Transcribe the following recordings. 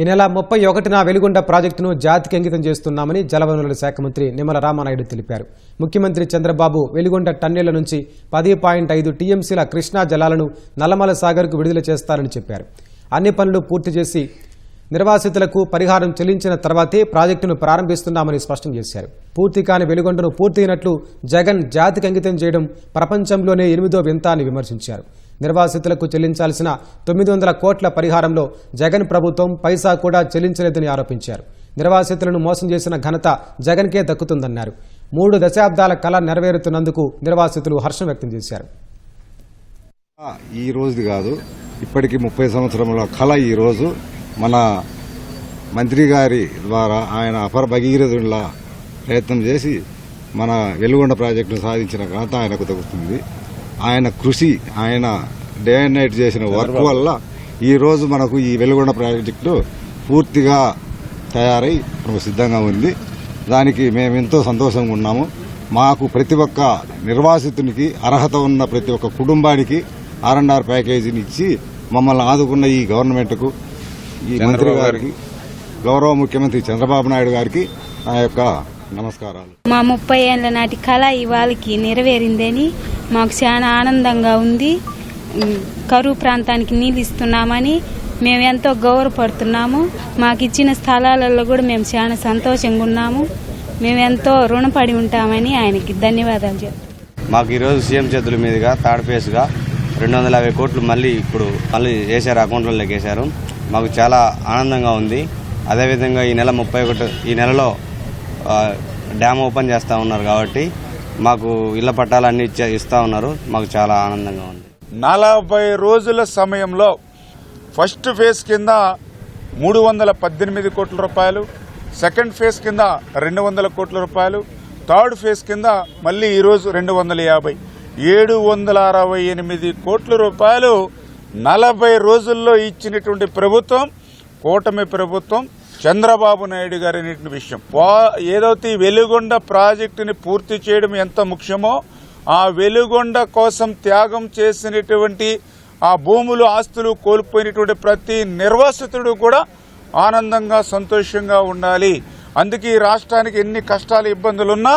ఈ నెల 31న వెలుగొండ ప్రాజెక్టును జాతికి అంకితం చేస్తున్నామని జలవనరుల శాఖ మంత్రి నిమ్మల రామానాయుడు తెలిపారు. ముఖ్యమంత్రి చంద్రబాబు వెలుగొండ టన్నెళ్ల నుంచి 10.5 టీఎంసీల కృష్ణా జలాలను నల్లమల సాగర్కు విడుదల చేస్తారని చెప్పారు. అన్ని పనులు పూర్తి చేసి నిర్వాసితులకు పరిహారం చెల్లించిన తర్వాతే ప్రాజెక్టును ప్రారంభిస్తున్నామని స్పష్టం చేశారు. పూర్తి కాని వెలుగొండను పూర్తయినట్లు జగన్ జాతికి అంకితం చేయడం ప్రపంచంలోనే 8వ వింత అని విమర్శించారు. నిర్వాసితులకు చెల్లించాల్సిన 900 కోట్ల పరిహారంలో జగన్ ప్రభుత్వం పైసా కూడా చెల్లించలేదని ఆరోపించారు. నిర్వాసితులను మోసం చేసిన ఘనత జగన్కే దక్కుతుందన్నారు. 3 దశాబ్దాల కళ నెరవేరుతున్నందుకు నిర్వాసితులు హర్షం వ్యక్తం చేశారు. ఈ రోజు కాదు, ఇప్పటికి 30 సంవత్సరముల కళ ఈ రోజు మన మంత్రి గారి ద్వారా ఆయన అపర భగీరథులా ప్రయత్నం చేసి మన వెలుగొండ ప్రాజెక్టును సాధించిన ఘనత ఆయనకు దక్కుతుంది. ఆయన కృషి, ఆయన డే అండ్ నైట్ చేసిన వర్క్ వల్ల ఈ రోజు మనకు ఈ వెలుగొండ ప్రాజెక్టు పూర్తిగా తయారై మనకు సిద్ధంగా ఉంది. దానికి మేము ఎంతో సంతోషంగా ఉన్నాము. మాకు ప్రతి ఒక్క నిర్వాసితునికి అర్హత ఉన్న ప్రతి ఒక్క కుటుంబానికి R&R ప్యాకేజీని ఇచ్చి మమ్మల్ని ఆదుకున్న ఈ గవర్నమెంట్కు, ఈ మంత్రి గారికి, గౌరవ ముఖ్యమంత్రి చంద్రబాబు నాయుడు గారికి నా యొక్క నమస్కారాలు. మా 30 ఏళ్ల నాటి కళ ఇవాళకి నెరవేరిందని మాకు చాలా ఆనందంగా ఉంది. కరువు ప్రాంతానికి నీళ్ళు ఇస్తున్నామని మేము ఎంతో గౌరవపడుతున్నాము. మాకు ఇచ్చిన స్థలాలలో కూడా మేము చాలా సంతోషంగా ఉన్నాము. మేము ఎంతో రుణపడి ఉంటామని ఆయనకి ధన్యవాదాలు చెప్తాం. మాకు ఈరోజు సీఎం చేతుల మీదుగా థర్డ్ ఫేజ్గా 250 కోట్లు మళ్ళీ వేశారు, అకౌంట్లలోకి వేశారు. మాకు చాలా ఆనందంగా ఉంది. అదేవిధంగా ఈ నెలలో డ్యామ్ ఓపెన్ చేస్తూ ఉన్నారు కాబట్టి మాకు ఇళ్ల పట్టాలన్నీ ఇస్తూ ఉన్నారు. మాకు చాలా ఆనందంగా ఉంది. 40 రోజుల సమయంలో ఫస్ట్ ఫేజ్ కింద 318 కోట్ల రూపాయలు, సెకండ్ ఫేజ్ కింద 200 కోట్ల రూపాయలు, థర్డ్ ఫేజ్ కింద మళ్ళీ ఈరోజు 250, 768 కోట్ల రూపాయలు 40 రోజుల్లో ఇచ్చినటువంటి ప్రభుత్వం కూటమి ప్రభుత్వం, చంద్రబాబు నాయుడు గారి విషయం. ఏదైతే వెలుగొండ ప్రాజెక్టుని పూర్తి చేయడం ఎంత ముఖ్యమో, ఆ వెలుగొండ కోసం త్యాగం చేసినటువంటి ఆ భూములు, ఆస్తులు కోల్పోయినటువంటి ప్రతి నిర్వాసితుడు కూడా ఆనందంగా, సంతోషంగా ఉండాలి. అందుకే ఈ రాష్ట్రానికి ఎన్ని కష్టాలు, ఇబ్బందులున్నా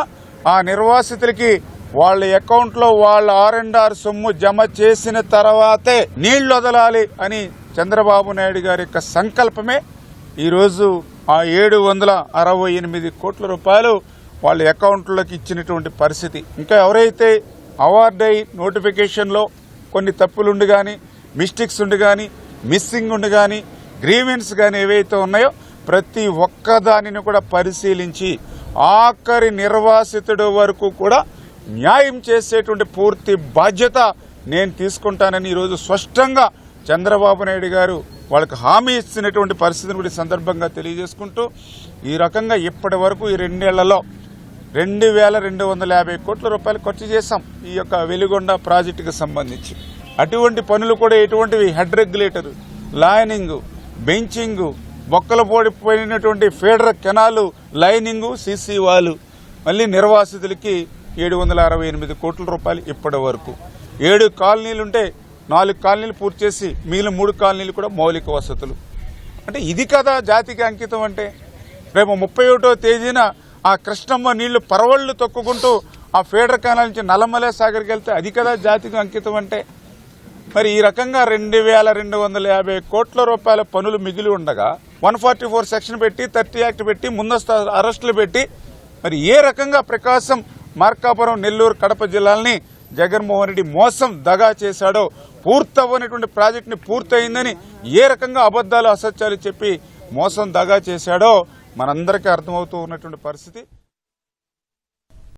ఆ నిర్వాసితులకి వాళ్ళ అకౌంట్లో వాళ్ళ R&R సొమ్ము జమ చేసిన తర్వాతే నీళ్లు వదలాలి అని చంద్రబాబు నాయుడు గారి యొక్క సంకల్పమే ఈరోజు ఆ 768 కోట్ల రూపాయలు వాళ్ళ అకౌంట్లోకి ఇచ్చినటువంటి పరిస్థితి. ఇంకా ఎవరైతే అవార్డు అయి నోటిఫికేషన్లో కొన్ని తప్పులుండి కానీ, మిస్టేక్స్ ఉండి కానీ, మిస్సింగ్ ఉండి కానీ, గ్రీవెన్స్ కానీ ఏవైతే ఉన్నాయో ప్రతి ఒక్కదానిని కూడా పరిశీలించి ఆఖరి నిర్వాసితుడు వరకు కూడా న్యాయం చేసేటువంటి పూర్తి బాధ్యత నేను తీసుకుంటానని ఈరోజు స్పష్టంగా చంద్రబాబు నాయుడు గారు వాళ్ళకి హామీ ఇచ్చినటువంటి పరిస్థితిని కూడా సందర్భంగా తెలియజేసుకుంటూ, ఈ రకంగా ఇప్పటి వరకు ఈ 2 ఏళ్లలో 2250 కోట్ల రూపాయలు ఖర్చు చేశాం ఈ యొక్క వెలుగొండ ప్రాజెక్టుకు సంబంధించి. అటువంటి పనులు కూడా ఎటువంటివి, హెడ్ రెగ్యులేటర్, లైనింగ్, బెంచింగ్, బొక్కల పోడిపోయినటువంటి ఫీడర్ కెనాలు, లైనింగ్, సీసీ వాలు, మళ్ళీ నిర్వాసితులకి 768 కోట్ల రూపాయలు ఇప్పటి వరకు. 7 కాలనీలుంటే 4 కాలనీలు పూర్తి చేసి మిగిలిన 3 కాలనీలు కూడా మౌలిక వసతులు. అంటే ఇది కదా జాతికి అంకితం అంటే. రేపు 31వ తేదీన ఆ కృష్ణమ్మ నీళ్లు పరవళ్లు తొక్కుకుంటూ ఆ ఫీడర్ కెనాల్ నుంచి నల్లమల సాగర్కి వెళ్తే అది కదా జాతికి అంకితం అంటే. మరి ఈ రకంగా 2250 కోట్ల రూపాయల పనులు మిగిలి ఉండగా 144 సెక్షన్ పెట్టి, 30 యాక్ట్ పెట్టి, ముందస్తు అరెస్టులు పెట్టి, మరి ఏ రకంగా ప్రకాశం, మార్కాపురం, నెల్లూరు, కడప జిల్లాలని జగన్మోహన్ రెడ్డి మోసం, దగా చేశాడో, పూర్తవ్వనటువంటి ప్రాజెక్టుని పూర్తయిందని ఏ రకంగా అబద్దాలు, అసత్యాలు చెప్పి మోసం, దగా చేశాడో మనందరికీ అర్థమవుతూ ఉన్నటువంటి పరిస్థితి.